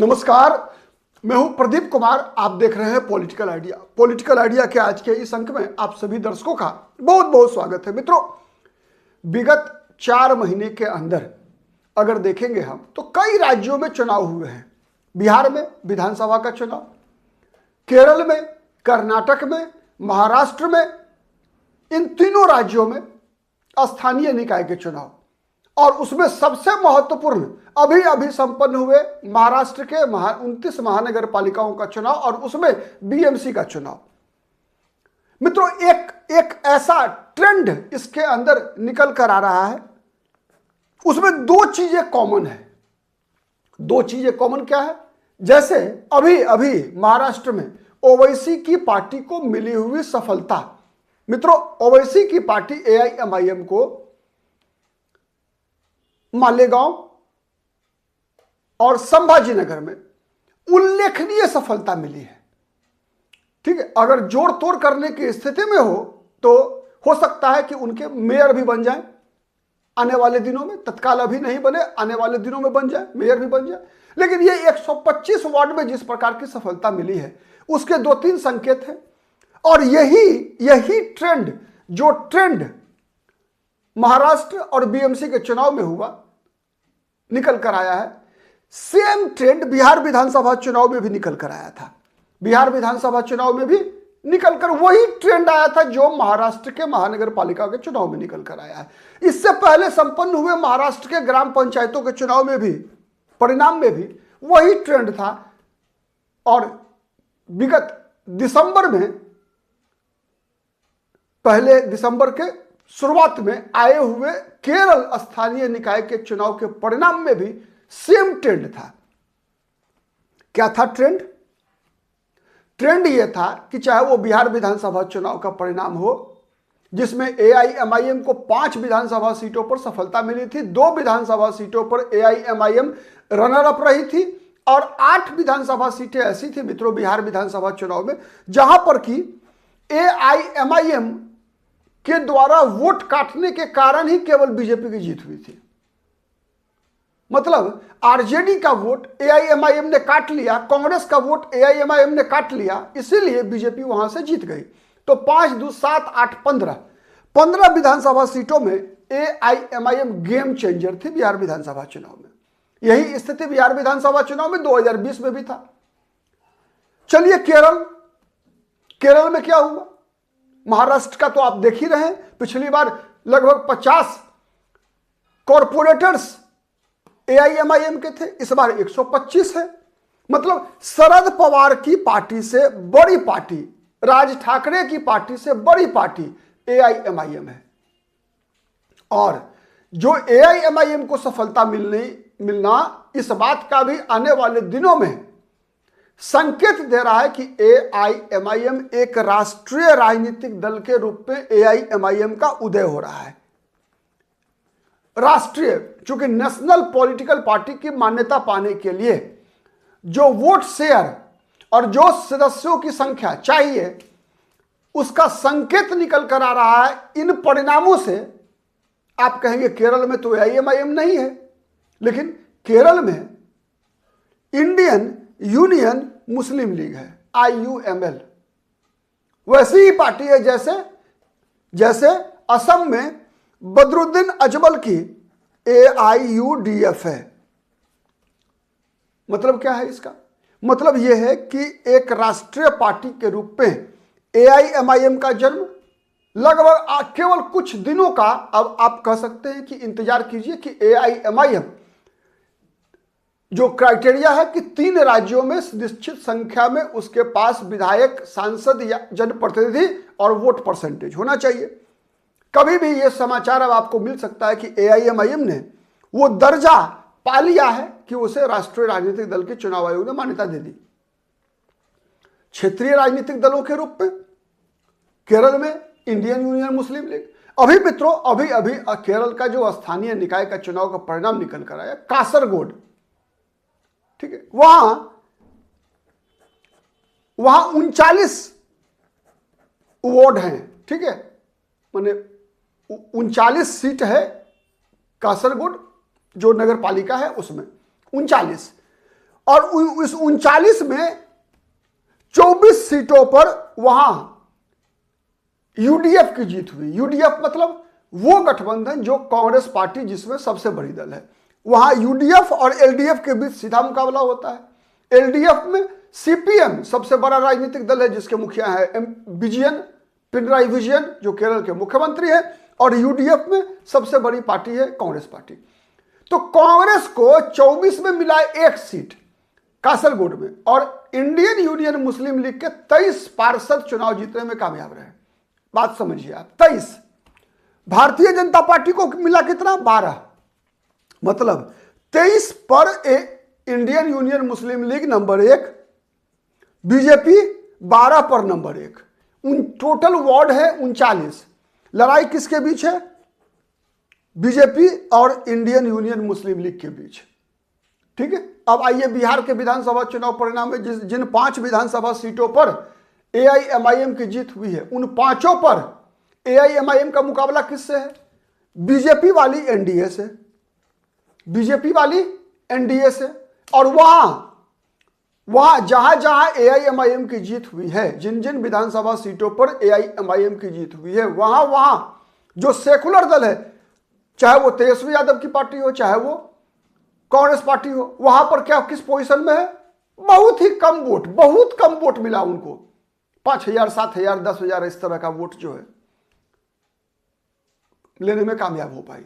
नमस्कार, मैं हूं प्रदीप कुमार। आप देख रहे हैं पॉलिटिकल आइडिया। पॉलिटिकल आइडिया के आज के इस अंक में आप सभी दर्शकों का बहुत बहुत स्वागत है। मित्रों, विगत 4 महीने के अंदर अगर देखेंगे हम तो कई राज्यों में चुनाव हुए हैं। बिहार में विधानसभा का चुनाव, केरल में, कर्नाटक में, महाराष्ट्र में, इन तीनों राज्यों में स्थानीय निकाय के चुनाव, और उसमें सबसे महत्वपूर्ण अभी अभी संपन्न हुए महाराष्ट्र के 29 महानगर पालिकाओं का चुनाव और उसमें बीएमसी का चुनाव। मित्रों, एक ऐसा ट्रेंड इसके अंदर निकल कर आ रहा है। उसमें दो चीजें कॉमन है। दो चीजें कॉमन क्या है? जैसे अभी अभी महाराष्ट्र में ओवैसी की पार्टी को मिली हुई सफलता। मित्रों, ओवैसी की पार्टी एआईएमआईएम को मालेगांव और संभाजीनगर में उल्लेखनीय सफलता मिली है। ठीक है, अगर जोड़ तोड़ करने की स्थिति में हो सकता है कि उनके मेयर भी बन जाएं आने वाले दिनों में। तत्काल अभी नहीं बने, आने वाले दिनों में बन जाए, मेयर भी बन जाए। लेकिन ये 125 वार्ड में जिस प्रकार की सफलता मिली है उसके 2-3 संकेत हैं। और यही ट्रेंड महाराष्ट्र और बीएमसी के चुनाव में हुआ, निकल कर आया है। सेम ट्रेंड बिहार विधानसभा चुनाव में भी निकल कर आया था। बिहार विधानसभा चुनाव में भी निकल कर वही ट्रेंड आया था जो महाराष्ट्र के महानगर पालिका के चुनाव में निकल कर आया है। इससे पहले संपन्न हुए महाराष्ट्र के ग्राम पंचायतों के चुनाव में भी, परिणाम में भी वही ट्रेंड था। और विगत दिसंबर में, पहले दिसंबर के शुरुआत में आए हुए केरल स्थानीय निकाय के चुनाव के परिणाम में भी सेम ट्रेंड था। क्या था ट्रेंड? ट्रेंड यह था कि चाहे वो बिहार विधानसभा चुनाव का परिणाम हो जिसमें एआईएमआईएम को 5 विधानसभा सीटों पर सफलता मिली थी, 2 विधानसभा सीटों पर एआईएमआईएम रनर अप रही थी, और 8 विधानसभा सीटें ऐसी थी मित्रों बिहार विधानसभा चुनाव में जहां पर कि एआईएमआईएम के द्वारा वोट काटने के कारण ही केवल बीजेपी की जीत हुई थी। मतलब आरजेडी का वोट एआईएमआईएम ने काट लिया, कांग्रेस का वोट एआईएमआईएम ने काट लिया, इसीलिए बीजेपी वहां से जीत गई। तो 5, 2, 7, 8, 15 विधानसभा सीटों में एआईएमआईएम गेम चेंजर थी बिहार विधानसभा चुनाव में। यही स्थिति बिहार विधानसभा चुनाव में 2020 में भी था। चलिए केरल में क्या हुआ? महाराष्ट्र का तो आप देख ही रहे हैं। पिछली बार लगभग 50 कॉर्पोरेटर्स एआईएमआईएम के थे, इस बार 125 है। मतलब शरद पवार की पार्टी से बड़ी पार्टी, राज ठाकरे की पार्टी से बड़ी पार्टी एआईएमआईएम है। और जो एआईएमआईएम को सफलता मिलना इस बात का भी आने वाले दिनों में संकेत दे रहा है कि एआईएमआईएम एक राष्ट्रीय राजनीतिक दल के रूप में एआईएमआईएम का उदय हो रहा है। राष्ट्रीय, चूंकि नेशनल पॉलिटिकल पार्टी की मान्यता पाने के लिए जो वोट शेयर और जो सदस्यों की संख्या चाहिए उसका संकेत निकल कर आ रहा है इन परिणामों से। आप कहेंगे केरल में तो एआईएमआईएम नहीं है, लेकिन केरल में इंडियन यूनियन मुस्लिम लीग है, IUML। वैसी ही पार्टी है जैसे असम में बदरुद्दीन अजमल की AIUDF है। मतलब क्या है इसका? मतलब यह है कि एक राष्ट्रीय पार्टी के रूप में एआईएमआईएम का जन्म लगभग केवल कुछ दिनों का, अब आप कह सकते हैं कि इंतजार कीजिए कि एआईएमआईएम जो क्राइटेरिया है कि 3 राज्यों में निश्चित संख्या में उसके पास विधायक, सांसद या जनप्रतिनिधि और वोट परसेंटेज होना चाहिए। कभी भी यह समाचार अब आपको मिल सकता है कि एआईएमआईएम ने वो दर्जा पा लिया है कि उसे राष्ट्रीय राजनीतिक दल के चुनाव आयोग ने मान्यता दे दी। क्षेत्रीय राजनीतिक दलों के रूप में केरल में इंडियन यूनियन मुस्लिम लीग। अभी मित्रों, अभी केरल का जो स्थानीय निकाय का चुनाव का परिणाम निकल कर आया, कासरगोड, ठीक है, वहां 39 वार्ड हैं। ठीक है, माने 39 सीट है कासरगोड जो नगर पालिका है उसमें 39। और इस 39 में 24 सीटों पर वहां यूडीएफ की जीत हुई। यूडीएफ मतलब वो गठबंधन जो कांग्रेस पार्टी जिसमें सबसे बड़ी दल है, वहां यूडीएफ और एलडीएफ के बीच सीधा मुकाबला होता है। एलडीएफ में सीपीएम सबसे बड़ा राजनीतिक दल है जिसके मुखिया है पिनराई विजयन जो केरल के मुख्यमंत्री है, और यूडीएफ में सबसे बड़ी पार्टी है कांग्रेस पार्टी। तो कांग्रेस को 24 में मिला एक सीट कासरगोड में, और इंडियन यूनियन मुस्लिम लीग के 23 पार्षद चुनाव जीतने में कामयाब रहे। बात समझिए आप, 23। भारतीय जनता पार्टी को मिला कितना? 12। मतलब 23 पर इंडियन यूनियन मुस्लिम लीग नंबर 1, बीजेपी 12 पर नंबर 1। टोटल वार्ड है 39। लड़ाई किसके बीच है? बीजेपी और इंडियन यूनियन मुस्लिम लीग के बीच। ठीक है, अब आइए बिहार के विधानसभा चुनाव परिणाम में जिन 5 विधानसभा सीटों पर एआईएमआईएम की जीत हुई है, उन 5 पर एआईएमआईएम का मुकाबला किससे है? बीजेपी वाली एनडीए से, बीजेपी वाली एनडीए से। और वहां जहां एआईएमआईएम की जीत हुई है, जिन जिन विधानसभा सीटों पर एआईएमआईएम की जीत हुई है, वहां जो सेकुलर दल है, चाहे वो तेजस्वी यादव की पार्टी हो, चाहे वो कांग्रेस पार्टी हो, वहां पर क्या किस पोजीशन में है? बहुत ही कम वोट, बहुत कम वोट मिला उनको। 5,000, 7,000, 10,000 इस तरह का वोट जो है लेने में कामयाब हो पाई।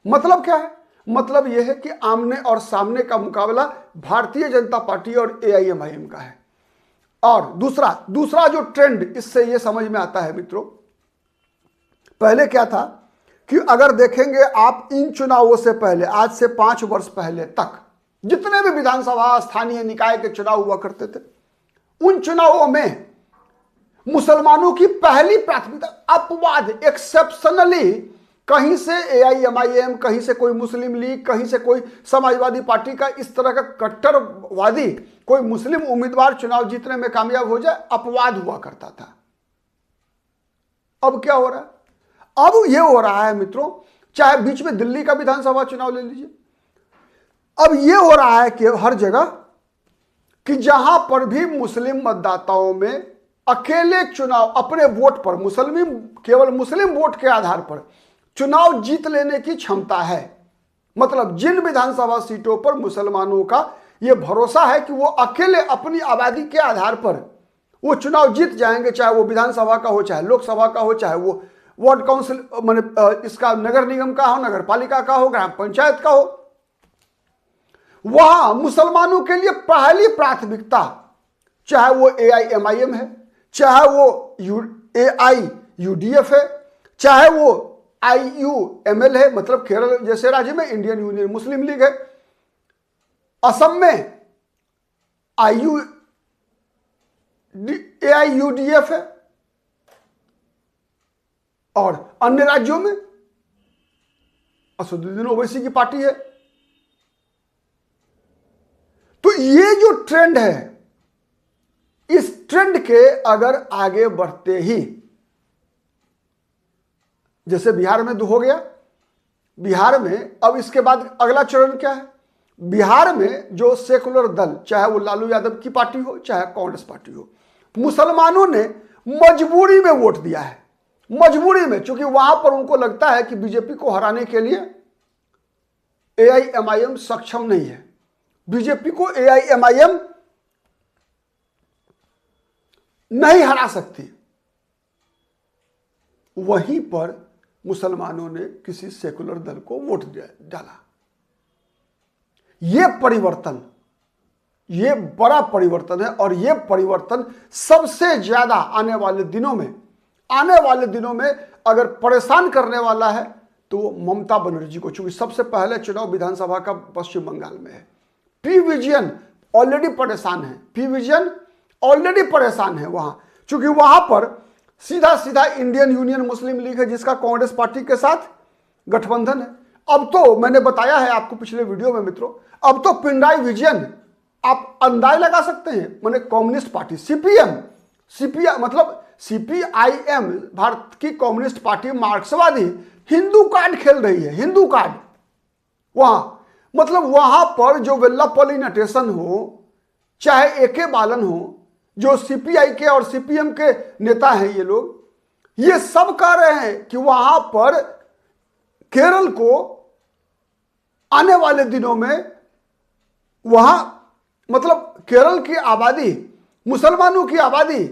मतलब क्या है? मतलब यह है कि आमने और सामने का मुकाबला भारतीय जनता पार्टी और एआईएमआईएम का है। और दूसरा जो ट्रेंड इससे यह समझ में आता है मित्रों, पहले क्या था कि अगर देखेंगे आप इन चुनावों से पहले, आज से 5 वर्ष पहले तक जितने भी विधानसभा स्थानीय निकाय के चुनाव हुआ करते थे, उन चुनावों में मुसलमानों की पहली प्राथमिकता अपवाद, एक्सेप्शनली कहीं से एआईएमआईएम, कहीं से कोई मुस्लिम लीग, कहीं से कोई समाजवादी पार्टी का इस तरह का कट्टरवादी कोई मुस्लिम उम्मीदवार चुनाव जीतने में कामयाब हो जाए, अपवाद हुआ करता था। अब क्या हो रहा है? अब यह हो रहा है मित्रों, चाहे बीच में दिल्ली का विधानसभा चुनाव ले लीजिए, अब यह हो रहा है कि हर जगह कि जहां पर भी मुस्लिम मतदाताओं में अकेले चुनाव अपने वोट पर, केवल मुस्लिम वोट के आधार पर चुनाव जीत लेने की क्षमता है, मतलब जिन विधानसभा सीटों पर मुसलमानों का यह भरोसा है कि वो अकेले अपनी आबादी के आधार पर वो चुनाव जीत जाएंगे, चाहे वो विधानसभा का हो, चाहे लोकसभा का हो, चाहे वो वार्ड काउंसिल माने इसका नगर निगम का हो, नगर पालिका का हो, ग्राम पंचायत का हो, वहां मुसलमानों के लिए पहली प्राथमिकता, चाहे वो एआईएमआईएम है, चाहे वो एआईयूडीएफ है, चाहे वो आईयूएमएल है, मतलब केरल जैसे राज्य में इंडियन यूनियन मुस्लिम लीग है, असम में एआईयूडीएफ है, और अन्य राज्यों में असदुद्दीन ओवैसी की पार्टी है। तो ये जो ट्रेंड है, इस ट्रेंड के अगर आगे बढ़ते ही, जैसे बिहार में हो गया, बिहार में अब इसके बाद अगला चरण क्या है? बिहार में जो सेकुलर दल, चाहे वो लालू यादव की पार्टी हो, चाहे कांग्रेस पार्टी हो, मुसलमानों ने मजबूरी में वोट दिया है, मजबूरी में, क्योंकि वहां पर उनको लगता है कि बीजेपी को हराने के लिए एआईएमआईएम सक्षम नहीं है, बीजेपी को एआईएमआईएम नहीं हरा सकती। वहीं पर मुसलमानों ने किसी सेकुलर दल को वोट डाला। यह परिवर्तन, यह बड़ा परिवर्तन है, और यह परिवर्तन सबसे ज्यादा आने वाले दिनों में अगर परेशान करने वाला है तो वो ममता बनर्जी को, चूंकि सबसे पहले चुनाव विधानसभा का पश्चिम बंगाल में है। पी विजयन ऑलरेडी परेशान है वहां, क्योंकि वहां पर सीधा इंडियन यूनियन मुस्लिम लीग है जिसका कांग्रेस पार्टी के साथ गठबंधन है। अब तो मैंने बताया है आपको पिछले वीडियो में मित्रों, अब तो पिनराई विजयन, आप अंदाज लगा सकते हैं, माने कम्युनिस्ट पार्टी सीपीआईएम मतलब सीपीआईएम, भारत की कम्युनिस्ट पार्टी मार्क्सवादी, हिंदू कार्ड खेल रही है, हिंदू कार्ड। वहां मतलब वहां पर जो वेल्लापल्ली नटेशन हो, चाहे ए.के. बालन हो, जो सीपीआई के और सीपीएम के नेता हैं, ये सब कह रहे हैं कि वहां पर केरल को आने वाले दिनों में वहां मतलब केरल की आबादी, मुसलमानों की आबादी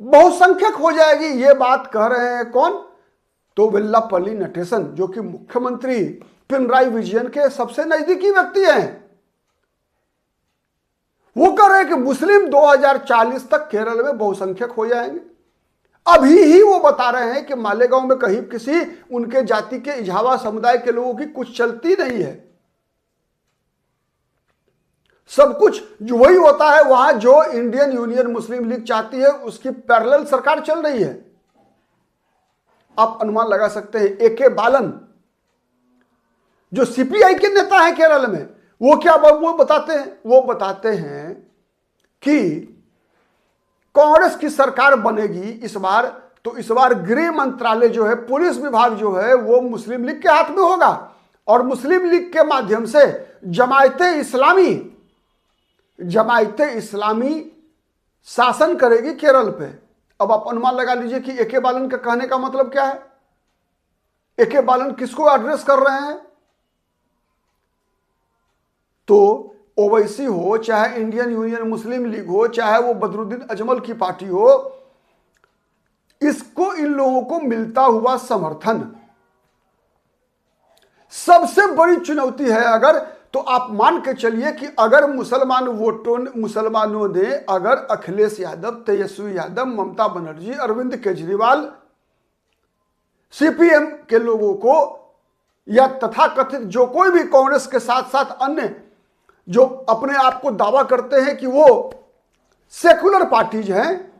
बहुसंख्यक हो जाएगी। ये बात कह रहे हैं कौन? तो वेल्लापल्ली नटेशन, जो कि मुख्यमंत्री पिनराई विजयन के सबसे नजदीकी व्यक्ति हैं। वो कह रहे हैं कि मुस्लिम 2040 तक केरल में बहुसंख्यक हो जाएंगे। अभी ही वो बता रहे हैं कि मालेगांव में कहीं किसी उनके जाति के इजावा समुदाय के लोगों की कुछ चलती नहीं है। सब कुछ जो वही होता है वहां जो इंडियन यूनियन मुस्लिम लीग चाहती है, उसकी पैरेलल सरकार चल रही है। आप अनुमान लगा सकते हैं ए.के. बालन जो सीपीआई के नेता हैं केरल में, वो क्या वो बताते हैं कि कांग्रेस की सरकार बनेगी इस बार, तो इस बार गृह मंत्रालय जो है, पुलिस विभाग जो है, वो मुस्लिम लीग के हाथ में होगा और मुस्लिम लीग के माध्यम से जमायते इस्लामी शासन करेगी केरल पे। अब आप अनुमान लगा लीजिए कि ए.के. बालन का कहने का मतलब क्या है। ए.के. बालन किसको एड्रेस कर रहे हैं? तो ओवैसी हो, चाहे इंडियन यूनियन मुस्लिम लीग हो, चाहे वो बदरुद्दीन अजमल की पार्टी हो, इसको इन लोगों को मिलता हुआ समर्थन सबसे बड़ी चुनौती है। अगर तो आप मान के चलिए कि अगर मुसलमानों ने अगर अखिलेश यादव, तेजस्वी यादव, ममता बनर्जी, अरविंद केजरीवाल, सीपीएम के लोगों को या तथाकथित जो कोई भी कांग्रेस के साथ साथ अन्य जो अपने आप को दावा करते हैं कि वो सेकुलर पार्टीज हैं,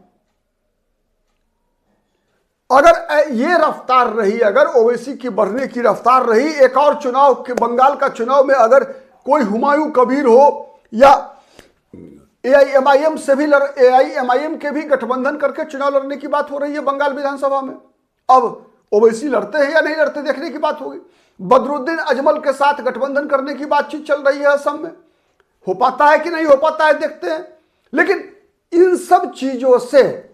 अगर ये रफ्तार रही, अगर ओवैसी की बढ़ने की रफ्तार रही, एक और चुनाव के बंगाल का चुनाव में अगर कोई हुमायूं कबीर हो या एआईएमआईएम से भी एआईएमआईएम के भी गठबंधन करके चुनाव लड़ने की बात हो रही है बंगाल विधानसभा में। अब ओवैसी लड़ते हैं या नहीं लड़ते देखने की बात होगी। बदरुद्दीन अजमल के साथ गठबंधन करने की बातचीत चल रही है असम में, हो पाता है कि नहीं हो पाता है देखते हैं। लेकिन इन सब चीजों से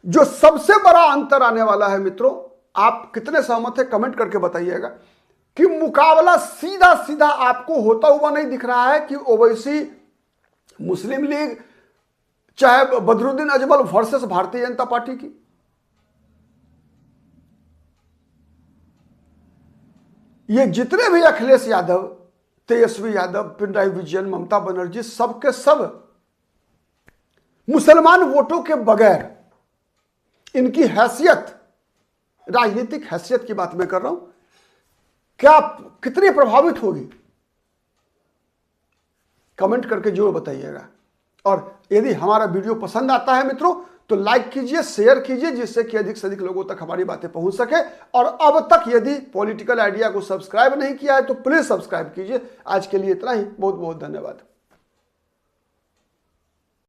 जो सबसे बड़ा अंतर आने वाला है मित्रों, आप कितने सहमत है कमेंट करके बताइएगा, कि मुकाबला सीधा सीधा आपको होता हुआ नहीं दिख रहा है कि ओवैसी मुस्लिम लीग चाहे बदरुद्दीन अजमल वर्सेस भारतीय जनता पार्टी की। ये जितने भी अखिलेश यादव, तेजस्वी यादव, पिनराई विजयन, ममता बनर्जी, सबके सब मुसलमान वोटों के बगैर इनकी हैसियत, राजनीतिक हैसियत की बात मैं कर रहा हूं, क्या कितनी प्रभावित होगी कमेंट करके जरूर बताइएगा। और यदि हमारा वीडियो पसंद आता है मित्रों तो लाइक कीजिए, शेयर कीजिए, जिससे कि अधिक से अधिक लोगों तक हमारी बातें पहुंच सके। और अब तक यदि पॉलिटिकल आइडिया को सब्सक्राइब नहीं किया है तो प्लीज सब्सक्राइब कीजिए। आज के लिए इतना ही, बहुत बहुत धन्यवाद।